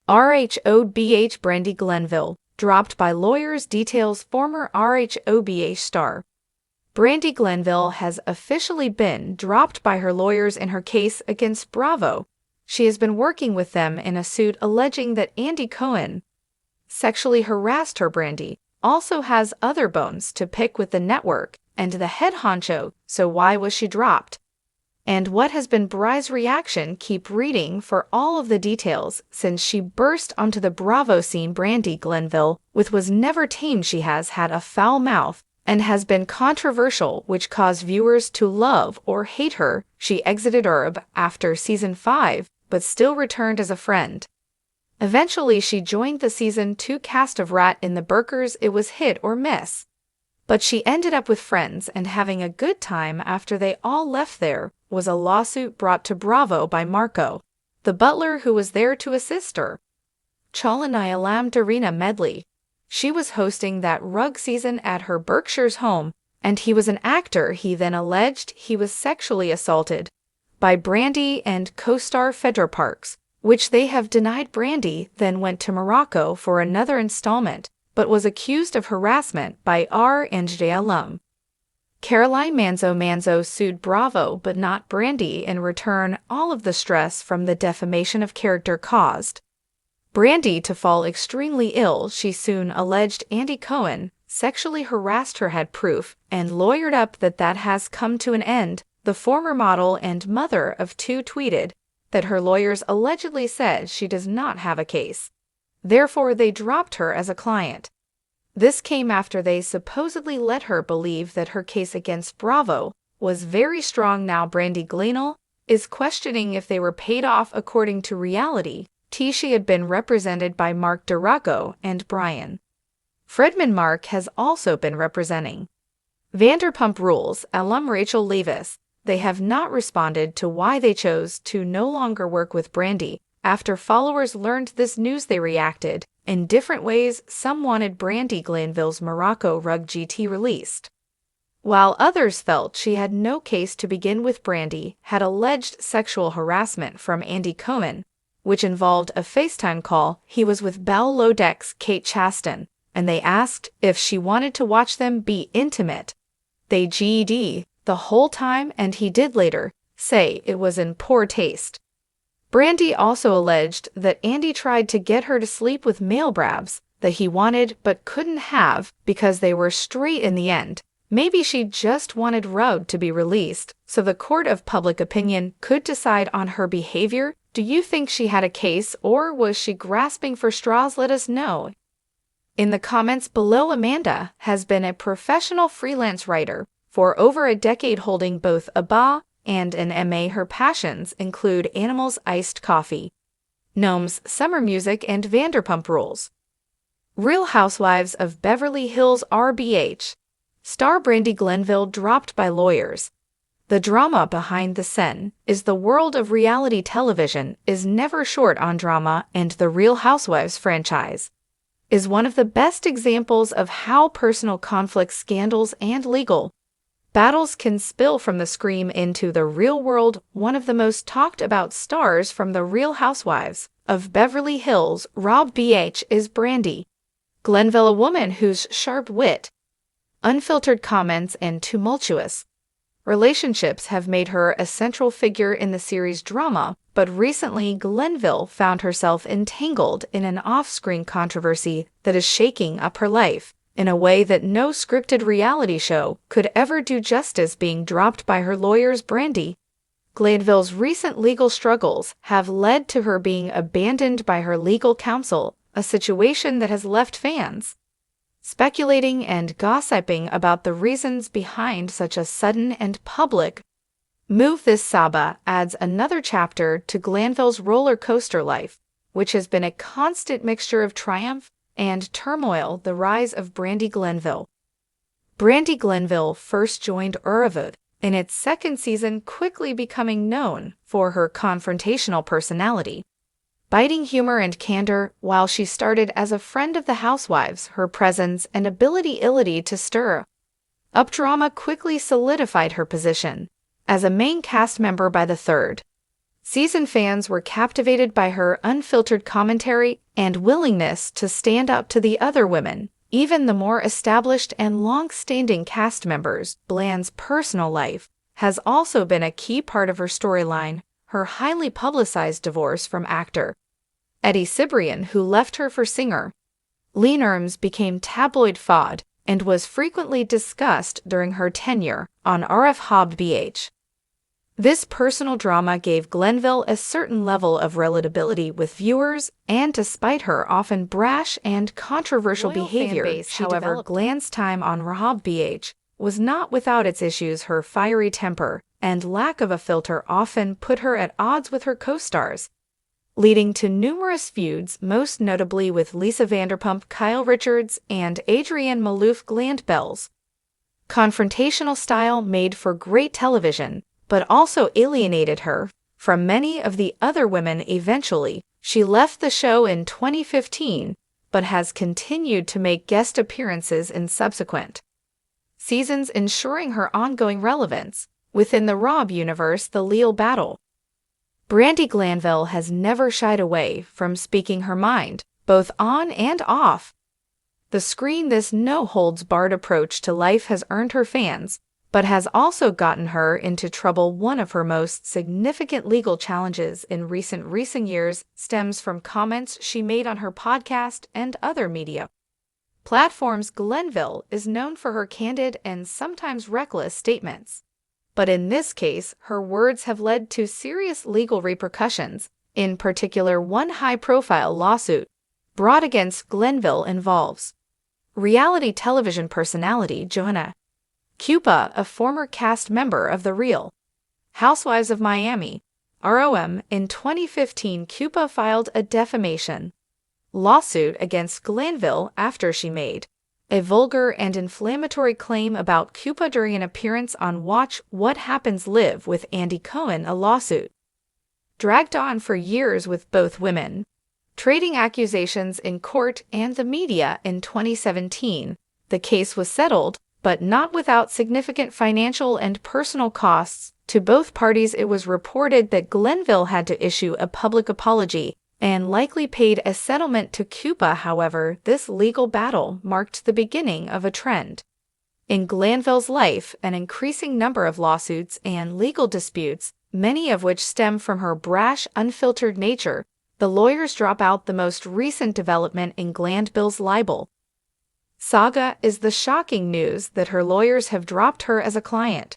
RHOBH Brandi Glanville, dropped by lawyers details former RHOBH star. Brandi Glanville has officially been dropped by her lawyers in her case against Bravo. She has been working with them in a suit alleging that Andy Cohen sexually harassed her. Brandi also has other bones to pick with the network and the head honcho, so why was she dropped? And what has been Bry's reaction? Keep reading for all of the details. Since she burst onto the Bravo scene, Brandi Glanville was never tamed. She has had a foul mouth and has been controversial, which caused viewers to love or hate her. She exited URB after season 5, but still returned as a friend. Eventually, she joined the season 2 cast of Rat in the Burkers. It was hit or miss, but she ended up with friends and having a good time after they all left. There was a lawsuit brought to Bravo by Marco, the butler who was there to assist her. Chalanaya Lam Darina Medley. She was hosting that rug season at her Berkshire's home, and he was an actor. He then alleged he was sexually assaulted by Brandi and co-star Fedra Parks, which they have denied. Brandi then went to Morocco for another installment, but was accused of harassment by R&J alum. Caroline Manzo sued Bravo but not Brandi. In return, all of the stress from the defamation of character caused Brandi to fall extremely ill. She soon alleged Andy Cohen sexually harassed her, had proof, and lawyered up that has come to an end. The former model and mother of 2 tweeted that her lawyers allegedly said she does not have a case. Therefore, they dropped her as a client. This came after they supposedly let her believe that her case against Bravo was very strong. Now Brandi Glanville is questioning if they were paid off. According to Reality, she had been represented by Mark Duraco and Brian Fredman. Mark has also been representing Vanderpump Rules alum Rachel Leviss. They have not responded to why they chose to no longer work with Brandi. After followers learned this news, they reacted in different ways. Some wanted Brandi Glanville's Morocco rug GT released, while others felt she had no case to begin with. Brandi had alleged sexual harassment from Andy Cohen, which involved a FaceTime call he was with Belle Lodec's Kate Chaston, and they asked if she wanted to watch them be intimate. They GED the whole time, and he did later say it was in poor taste. Brandi also alleged that Andy tried to get her to sleep with male brabs that he wanted but couldn't have because they were straight in the end. Maybe she just wanted Rug to be released so the court of public opinion could decide on her behavior. Do you think she had a case, or was she grasping for straws? Let us know in the comments below. Amanda has been a professional freelance writer for over a decade, holding both a BA and an MA. Her passions include animals, iced coffee, gnomes, summer music, and Vanderpump Rules. Real Housewives of Beverly Hills RBH. Star Brandi Glanville dropped by lawyers. The drama behind the scene is the world of reality television is never short on drama, and the Real Housewives franchise is one of the best examples of how personal conflicts, scandals, and legal battles can spill from the screen into the real world. One of the most talked about stars from the Real Housewives of Beverly Hills RBH is Brandi Glanville, a woman whose sharp wit, unfiltered comments, and tumultuous relationships have made her a central figure in the series drama. But recently, Glanville found herself entangled in an off-screen controversy that is shaking up her life in a way that no scripted reality show could ever do justice. Being dropped by her lawyers, Brandi Glanville's recent legal struggles have led to her being abandoned by her legal counsel, a situation that has left fans speculating and gossiping about the reasons behind such a sudden and public move. This saga adds another chapter to Glanville's roller coaster life, which has been a constant mixture of triumph and turmoil. The rise of Brandi Glanville. Brandi Glanville first joined URV in its second season, quickly becoming known for her confrontational personality, biting humor, and candor. While she started as a friend of the housewives, her presence and ability to stir up drama quickly solidified her position as a main cast member. By the third Season fans were captivated by her unfiltered commentary and willingness to stand up to the other women, even the more established and long-standing cast members. Bland's personal life has also been a key part of her storyline, her highly publicized divorce from actor Eddie Cibrian, who left her for singer Lee Nerms, became tabloid fodder and was frequently discussed during her tenure on RFH. This personal drama gave Glanville a certain level of relatability with viewers, and despite her often brash and controversial behavior, however, Glan's time on RFH was not without its issues. Her fiery temper and lack of a filter often put her at odds with her co-stars, leading to numerous feuds, most notably with Lisa Vanderpump, Kyle Richards, and Adrienne Maloof. Glanville's confrontational style made for great television, but also alienated her from many of the other women. Eventually, she left the show in 2015, but has continued to make guest appearances in subsequent seasons, ensuring her ongoing relevance within the Rob universe. The legal battle. Brandi Glanville has never shied away from speaking her mind, both on and off the screen. This no-holds-barred approach to life has earned her fans, but has also gotten her into trouble. One of her most significant legal challenges in recent years stems from comments she made on her podcast and other media platforms. Glanville is known for her candid and sometimes reckless statements, but in this case, her words have led to serious legal repercussions. In particular, one high-profile lawsuit brought against Glanville involves reality television personality Joanna Cupa, a former cast member of The Real Housewives of Miami, ROM. In 2015, Cupa filed a defamation lawsuit against Glanville after she made a vulgar and inflammatory claim about Cupa during an appearance on Watch What Happens Live with Andy Cohen. A lawsuit dragged on for years, with both women trading accusations in court and the media. In 2017, the case was settled, but not without significant financial and personal costs to both parties. It was reported that Glanville had to issue a public apology and likely paid a settlement to Cupa. However, this legal battle marked the beginning of a trend in Glanville's life, an increasing number of lawsuits and legal disputes, many of which stem from her brash, unfiltered nature. The lawyers drop out. The most recent development in Glanville's libel saga is the shocking news that her lawyers have dropped her as a client.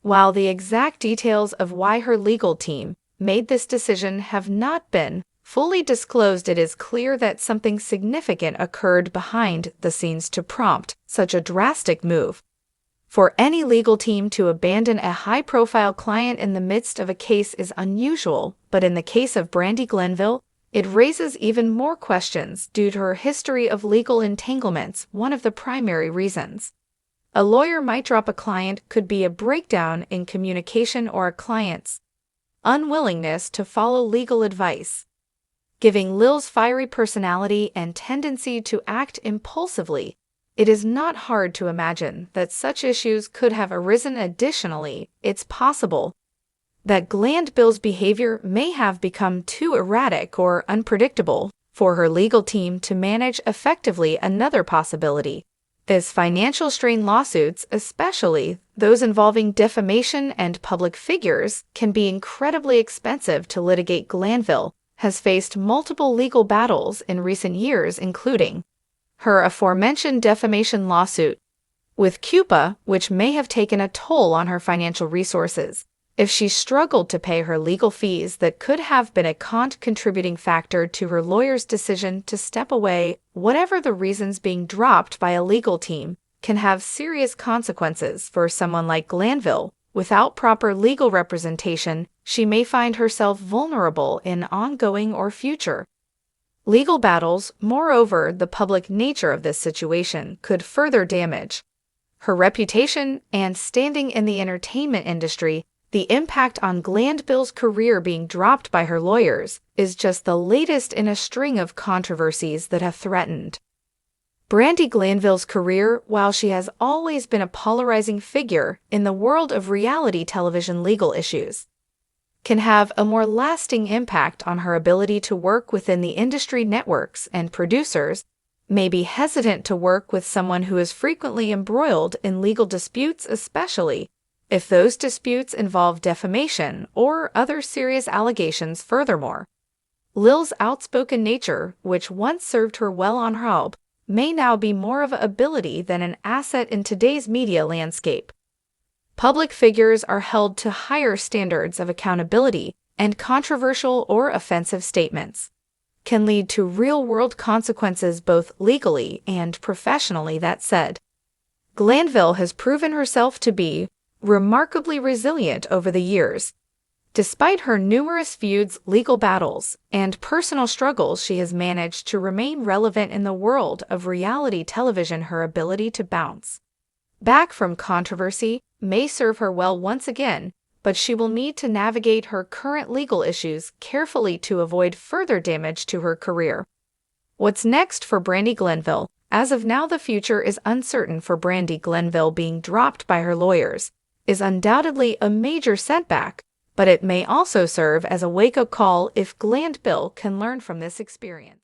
While the exact details of why her legal team made this decision have not been fully disclosed, it is clear that something significant occurred behind the scenes to prompt such a drastic move. For any legal team to abandon a high-profile client in the midst of a case is unusual, but in the case of Brandi Glanville, it raises even more questions due to her history of legal entanglements. One of the primary reasons a lawyer might drop a client could be a breakdown in communication or a client's unwillingness to follow legal advice. Giving Lil's fiery personality and tendency to act impulsively, it is not hard to imagine that such issues could have arisen. Additionally, it's possible that Glanville's behavior may have become too erratic or unpredictable for her legal team to manage effectively. Another possibility is financial strain. Lawsuits, especially those involving defamation and public figures, can be incredibly expensive to litigate. Glanville has faced multiple legal battles in recent years, including her aforementioned defamation lawsuit with Cupa, which may have taken a toll on her financial resources. If she struggled to pay her legal fees, that could have been a contributing factor to her lawyer's decision to step away. Whatever the reasons, being dropped by a legal team can have serious consequences for someone like Glanville. Without proper legal representation, she may find herself vulnerable in ongoing or future legal battles. Moreover, the public nature of this situation could further damage her reputation and standing in the entertainment industry. The impact on Glanville's career being dropped by her lawyers is just the latest in a string of controversies that have threatened Brandi Glanville's career. While she has always been a polarizing figure in the world of reality television legal issues, can have a more lasting impact on her ability to work within the industry. Networks and producers may be hesitant to work with someone who is frequently embroiled in legal disputes, especially if those disputes involve defamation or other serious allegations. Furthermore, Lil's outspoken nature, which once served her well on her job, may now be more of an ability than an asset in today's media landscape. Public figures are held to higher standards of accountability, and controversial or offensive statements can lead to real-world consequences both legally and professionally. That said, Glanville has proven herself to be remarkably resilient over the years. Despite her numerous feuds, legal battles, and personal struggles, she has managed to remain relevant in the world of reality television. Her ability to bounce back from controversy may serve her well once again, but she will need to navigate her current legal issues carefully to avoid further damage to her career. What's next for Brandi Glanville? As of now, the future is uncertain for Brandi. Glanville being dropped by her lawyers is undoubtedly a major setback, but it may also serve as a wake-up call if Glanville can learn from this experience.